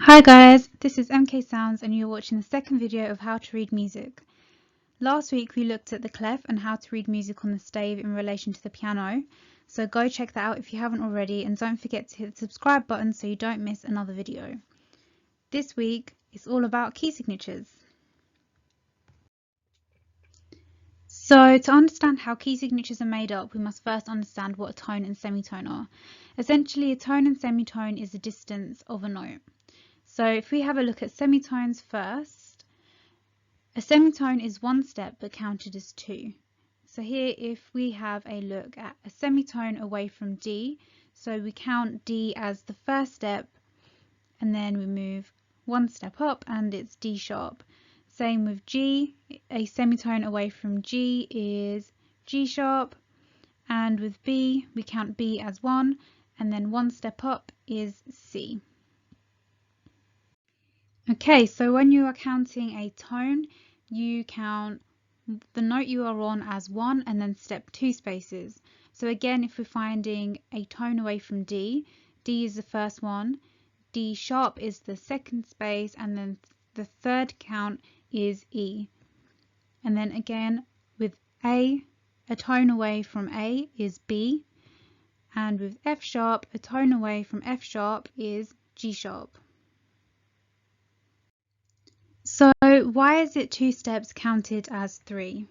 Hi guys, this is MK Sounds and you're watching the second video of how to read music. Last week we looked at the clef and how to read music on the stave in relation to the piano, so go check that out if you haven't already, and don't forget to hit the subscribe button so you don't miss another video. This week it's all about key signatures. So to understand how key signatures are made up, we must first understand what a tone and semitone are. Essentially, a tone and semitone is the distance of a note. So if we have a look at semitones first, a semitone is one step but counted as two. So here if we have a look at a semitone away from D, so we count D as the first step and then we move one step up and it's D sharp. Same with G, a semitone away from G is G sharp, and with B we count B as one and then one step up is C. Okay, so when you are counting a tone, you count the note you are on as one and then step two spaces. So again, if we're finding a tone away from D, D is the first one, D sharp is the second space, and then the third count is E. And then again with A, a tone away from A is B, and with F sharp, a tone away from F sharp is G sharp. So why is it two steps counted as three?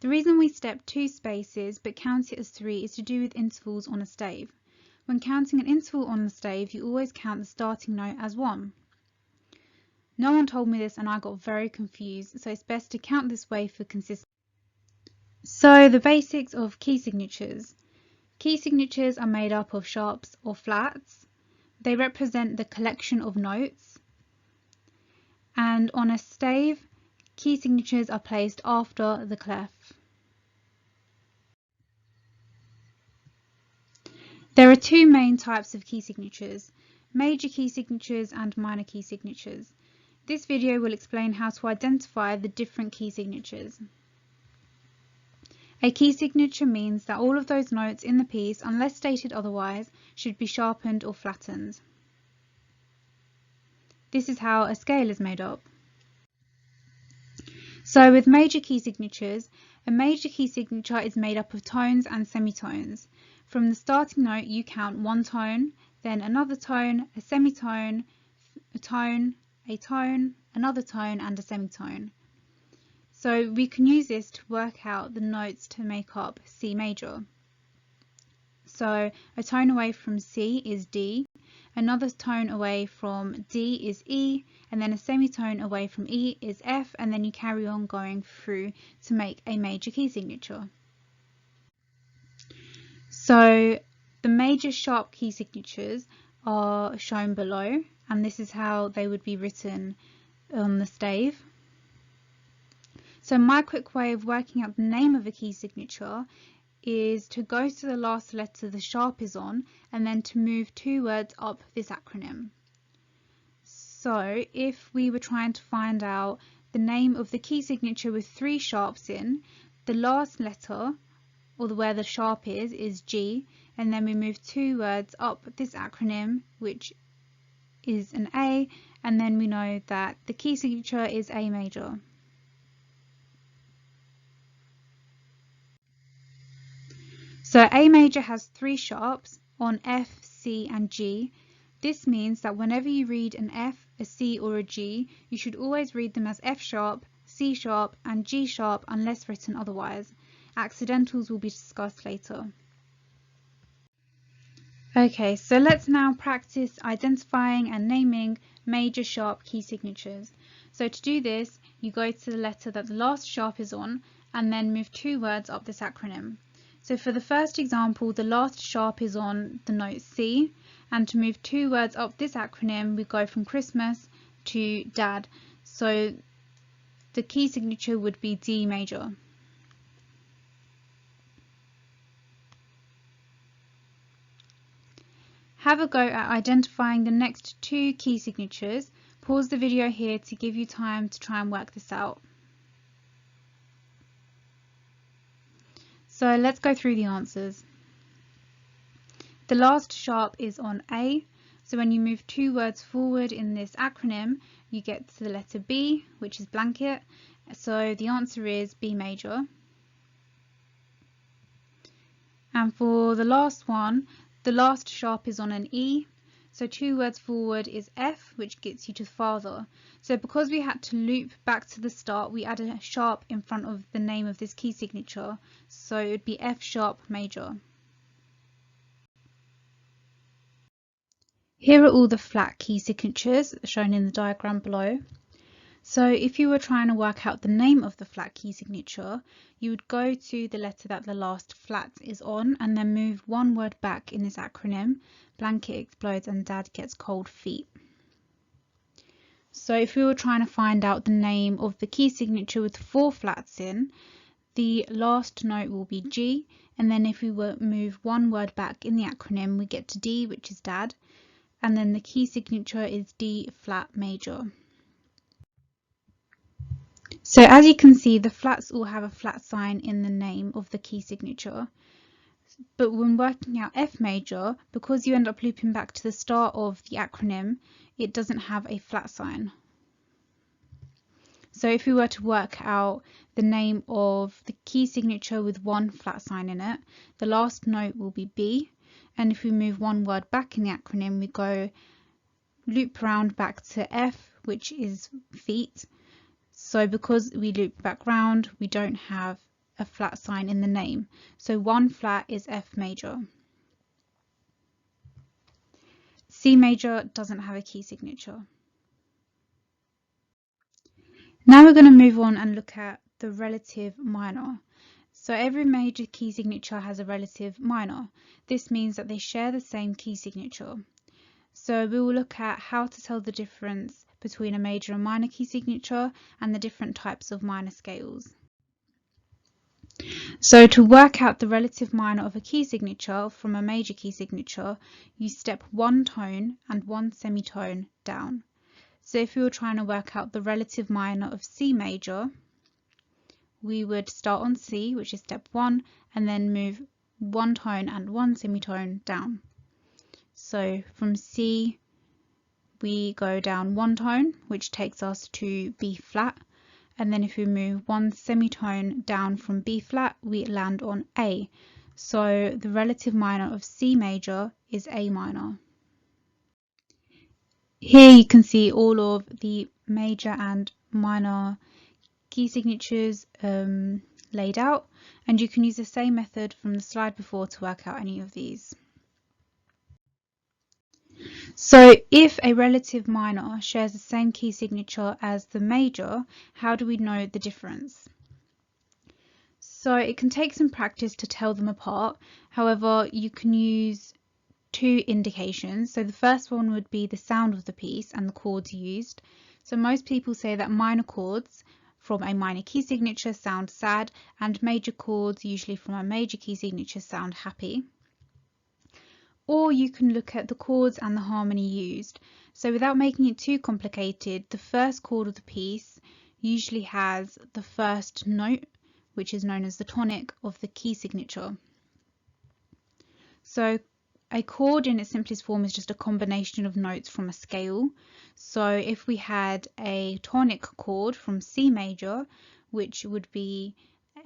The reason we step two spaces but count it as three is to do with intervals on a stave. When counting an interval on the stave, you always count the starting note as one. No one told me this and I got very confused, so it's best to count this way for consistency. So the basics of key signatures. Key signatures are made up of sharps or flats. They represent the collection of notes. And on a stave, key signatures are placed after the clef. There are two main types of key signatures, major key signatures and minor key signatures. This video will explain how to identify the different key signatures. A key signature means that all of those notes in the piece, unless stated otherwise, should be sharpened or flattened. This is how a scale is made up. So with major key signatures, a major key signature is made up of tones and semitones. From the starting note you count one tone, then another tone, a semitone, a tone, another tone and a semitone. So we can use this to work out the notes to make up C major. So a tone away from C is D, another tone away from D is E, and then a semitone away from E is F, and then you carry on going through to make a major key signature. So the major sharp key signatures are shown below, and this is how they would be written on the stave. So my quick way of working out the name of a key signature is to go to the last letter the sharp is on and then to move two words up this acronym. So if we were trying to find out the name of the key signature with three sharps in, the last letter, or where the sharp is G, and then we move two words up this acronym, which is an A, and then we know that the key signature is A major. So A major has three sharps on F, C and G. This means that whenever you read an F, a C or a G, you should always read them as F sharp, C sharp and G sharp unless written otherwise. Accidentals will be discussed later. Okay, so let's now practice identifying and naming major sharp key signatures. So to do this, you go to the letter that the last sharp is on and then move two words up this acronym. So for the first example, the last sharp is on the note C, and to move two words up this acronym, we go from Christmas to Dad. So the key signature would be D major. Have a go at identifying the next two key signatures. Pause the video here to give you time to try and work this out. So let's go through the answers. The last sharp is on A, So when you move 2 words forward in this acronym, you get to the letter B, which is blanket. So the answer is B major. And for the last one, the last sharp is on an E. So 2 words forward is F, which gets you to father. So because we had to loop back to the start, we add a sharp in front of the name of this key signature. So it would be F sharp major. Here are all the flat key signatures shown in the diagram below. So if you were trying to work out the name of the flat key signature, you would go to the letter that the last flat is on and then move 1 word back in this acronym. Blanket explodes and dad gets cold feet. So if we were trying to find out the name of the key signature with 4 flats in, the last note will be G, and then if we were move 1 word back in the acronym, we get to D, which is dad, and then the key signature is D flat major. So as you can see, the flats all have a flat sign in the name of the key signature. But when working out F major, because you end up looping back to the start of the acronym, it doesn't have a flat sign. So if we were to work out the name of the key signature with 1 flat sign in it, the last note will be B. And if we move 1 word back in the acronym, we go loop round back to F, which is feet. So because we loop back round, we don't have a flat sign in the name. So 1 flat is F major. C major doesn't have a key signature. Now we're going to move on and look at the relative minor. So every major key signature has a relative minor. This means that they share the same key signature. So we will look at how to tell the difference between a major and minor key signature and the different types of minor scales. So to work out the relative minor of a key signature from a major key signature, you step 1 tone and 1 semitone down. So if we were trying to work out the relative minor of C major, we would start on C, which is step 1, and then move 1 tone and 1 semitone down. So from C, we go down 1 tone, which takes us to B flat. And then if we move 1 semitone down from B flat, we land on A. So the relative minor of C major is A minor. Here you can see all of the major and minor key signatures laid out, and you can use the same method from the slide before to work out any of these. So if a relative minor shares the same key signature as the major, how do we know the difference? So it can take some practice to tell them apart. However, you can use 2 indications. So the first one would be the sound of the piece and the chords used. So most people say that minor chords from a minor key signature sound sad, and major chords usually from a major key signature sound happy. Or you can look at the chords and the harmony used. So without making it too complicated, the first chord of the piece usually has the first note, which is known as the tonic of the key signature. So a chord in its simplest form is just a combination of notes from a scale. So if we had a tonic chord from C major, which would be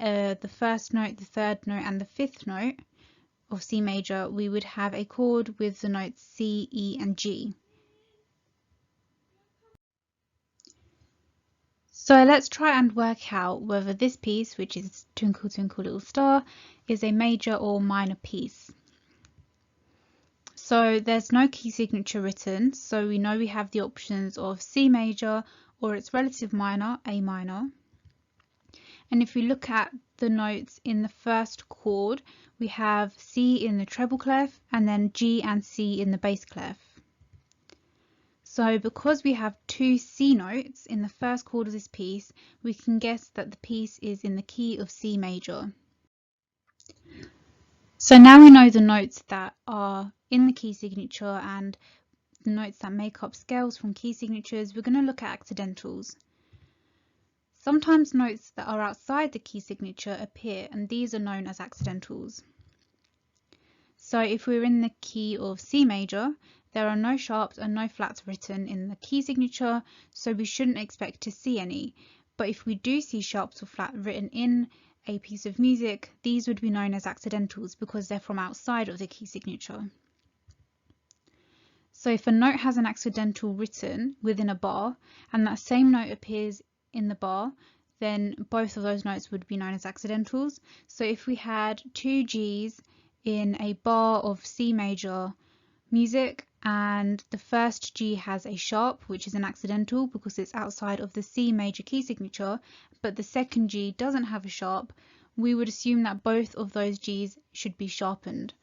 the first note, the third note, and the fifth note of C major, we would have a chord with the notes C, E, and G. So let's try and work out whether this piece, which is Twinkle Twinkle Little Star, is a major or minor piece. So there's no key signature written, so we know we have the options of C major or its relative minor, A minor. And if we look at the notes in the first chord, we have C in the treble clef and then G and C in the bass clef. So because we have 2 C notes in the first chord of this piece, we can guess that the piece is in the key of C major. So now we know the notes that are in the key signature and the notes that make up scales from key signatures. We're going to look at accidentals. Sometimes notes that are outside the key signature appear, and these are known as accidentals. So if we're in the key of C major, There are no sharps and no flats written in the key signature, so we shouldn't expect to see any. But if we do see sharps or flat written in a piece of music, these would be known as accidentals because they're from outside of the key signature. So if a note has an accidental written within a bar and that same note appears in the bar, then both of those notes would be known as accidentals. So if we had two G's in a bar of C major music and the first G has a sharp, which is an accidental because it's outside of the C major key signature, but the second G doesn't have a sharp, we would assume that both of those G's should be sharpened.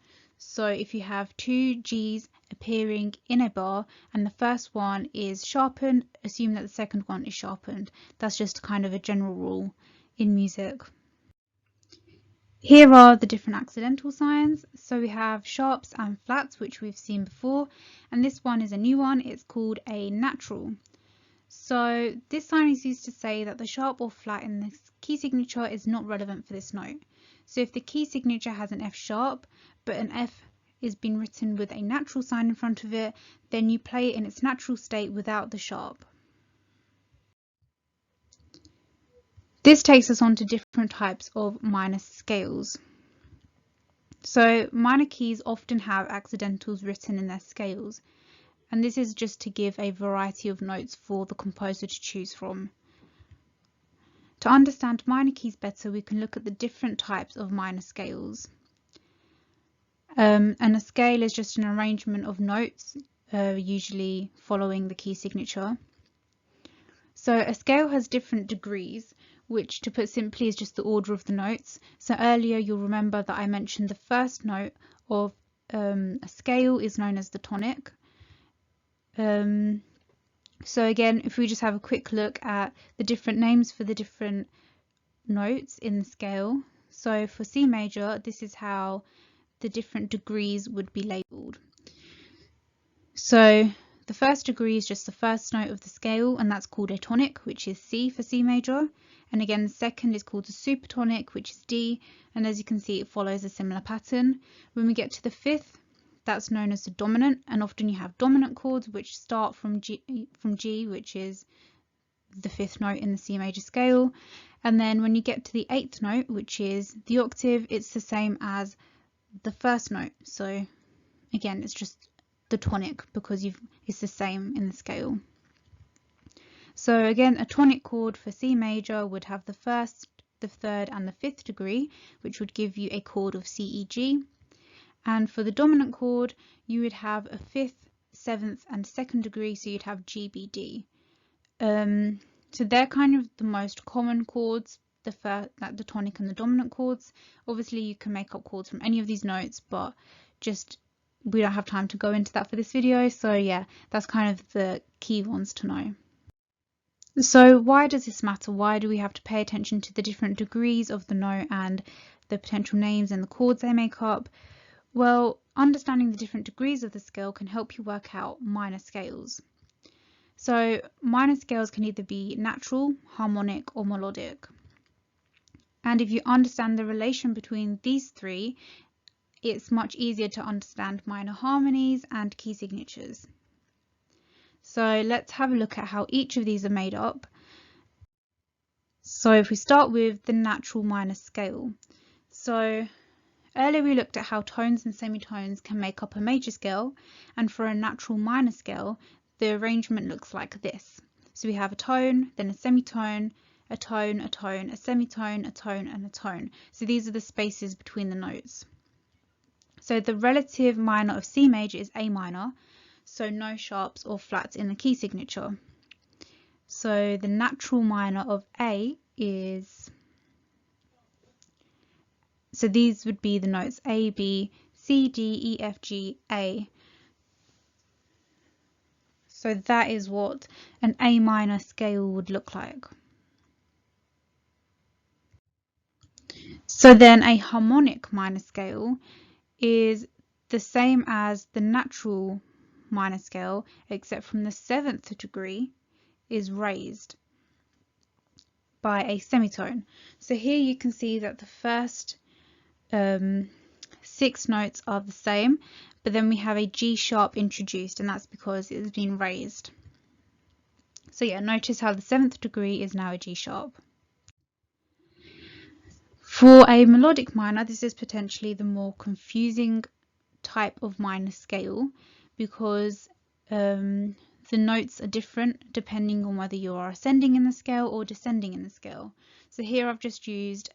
So if you have two G's appearing in a bar and the first one is sharpened, assume that the second one is sharpened. That's just kind of a general rule in music. Here are the different accidental signs. So we have sharps and flats, which we've seen before, and this one is a new one. It's called a natural. So this sign is used to say that the sharp or flat in this key signature is not relevant for this note. So if the key signature has an F sharp, but an F is being written with a natural sign in front of it, then you play it in its natural state without the sharp. This takes us on to different types of minor scales. So minor keys often have accidentals written in their scales, and this is just to give a variety of notes for the composer to choose from. To understand minor keys better, we can look at the different types of minor scales. And a scale is just an arrangement of notes, usually following the key signature. So a scale has different degrees, which, to put simply, is just the order of the notes. So earlier you'll remember that I mentioned the first note of a scale is known as the tonic. So again, if we just have a quick look at the different names for the different notes in the scale. So for C major, this is how the different degrees would be labelled. So the first degree is just the first note of the scale, and that's called a tonic, which is C for C major. And again, the second is called a supertonic, which is D, and as you can see, it follows a similar pattern. When we get to the fifth, that's known as the dominant, and often you have dominant chords which start from G, which is the fifth note in the C major scale. And then when you get to the eighth note, which is the octave, it's the same as the first note. So again, it's just the tonic because it's the same in the scale. So again, a tonic chord for C major would have the first, the third and the fifth degree, which would give you a chord of C, E, G. And for the dominant chord, you would have a fifth, seventh and second degree, so you'd have G, B, D. So they're kind of the most common chords, the tonic and the dominant chords. Obviously you can make up chords from any of these notes, but we don't have time to go into that for this video. So yeah, that's kind of the key ones to know. So why does this matter? Why do we have to pay attention to the different degrees of the note and the potential names and the chords they make up? Well, understanding the different degrees of the scale can help you work out minor scales. So minor scales can either be natural, harmonic or melodic. And if you understand the relation between these three, it's much easier to understand minor harmonies and key signatures. So let's have a look at how each of these are made up. So if we start with the natural minor scale. So earlier we looked at how tones and semitones can make up a major scale, and for a natural minor scale, the arrangement looks like this. So we have a tone, then a semitone, a tone, a tone, a semitone, a tone, and a tone. So these are the spaces between the notes. So the relative minor of C major is A minor, so no sharps or flats in the key signature. So the natural minor of A is, so these would be the notes A, B, C, D, E, F, G, A. So that is what an A minor scale would look like. So then a harmonic minor scale is the same as the natural minor scale, except from the seventh degree is raised by a semitone. So here you can see that the first 6 notes are the same, but then we have a G sharp introduced, and that's because it has been raised. So yeah, notice how the 7th degree is now a G sharp. For a melodic minor, this is potentially the more confusing type of minor scale, because the notes are different depending on whether you are ascending in the scale or descending in the scale. So here I've just used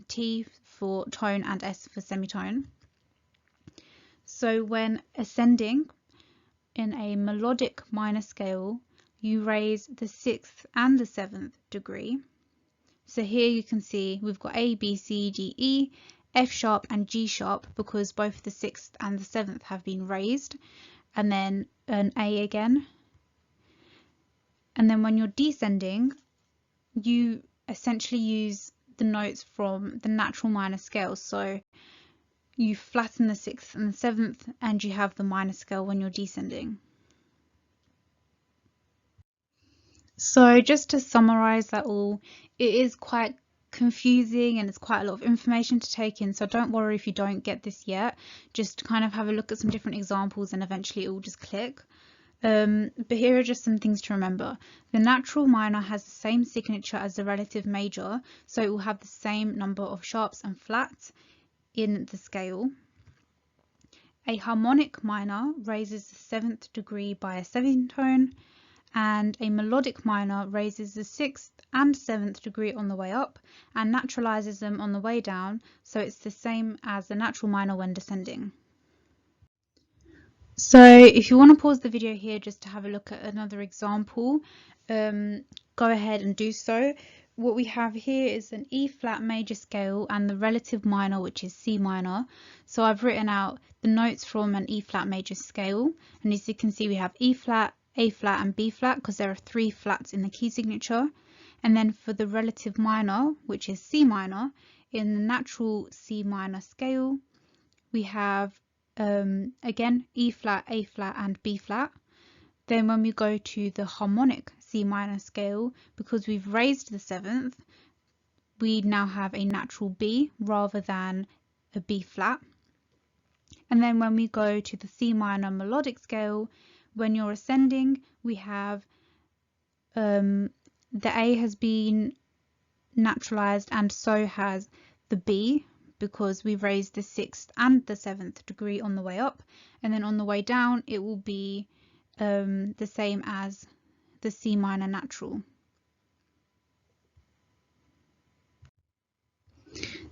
T for tone and S for semitone. So when ascending in a melodic minor scale, you raise the 6th and the 7th degree. So here you can see we've got A, B, C, D, E, F sharp and G sharp, because both the 6th and the 7th have been raised, and then an A again. And then when you're descending, you essentially use the notes from the natural minor scale. So you flatten the 6th and the 7th, and you have the minor scale when you're descending. So just to summarize that all, it is quite confusing and it's quite a lot of information to take in, so don't worry if you don't get this yet. Just kind of have a look at some different examples and eventually it will just click. But here are just some things to remember. The natural minor has the same signature as the relative major, so it will have the same number of sharps and flats in the scale. A harmonic minor raises the 7th degree by a semitone, and a melodic minor raises the 6th and 7th degree on the way up and naturalizes them on the way down, so it's the same as the natural minor when descending. So if you want to pause the video here just to have a look at another example, go ahead and do so. What we have here is an E flat major scale and the relative minor, which is C minor. So I've written out the notes from an E flat major scale, and as you can see we have E flat, A flat and B flat, because there are 3 flats in the key signature. And then for the relative minor, which is C minor, in the natural C minor scale, we have again E flat, A flat and B flat. Then when we go to the harmonic C minor scale, because we've raised the 7th, we now have a natural B rather than a B flat. And then when we go to the C minor melodic scale, when you're ascending, we have the A has been naturalized and so has the B, because we've raised the 6th and the 7th degree on the way up, and then on the way down it will be the same as the C minor natural.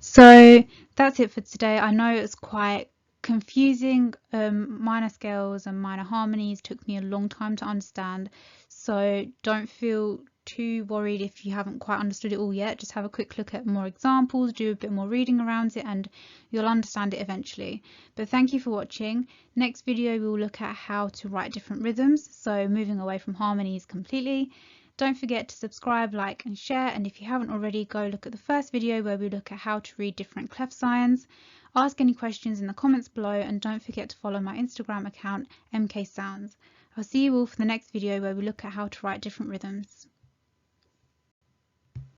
So that's it for today. I know it's quite confusing. Minor scales and minor harmonies took me a long time to understand, so don't feel too worried if you haven't quite understood it all yet. Just have a quick look at more examples, do a bit more reading around it, and you'll understand it eventually. But thank you for watching. Next video we will look at how to write different rhythms, so moving away from harmonies completely. Don't forget to subscribe, like and share, and if you haven't already, go look at the first video where we look at how to read different clef signs. Ask any questions in the comments below, and don't forget to follow my Instagram account, MK Sounds. I'll see you all for the next video where we look at how to write different rhythms.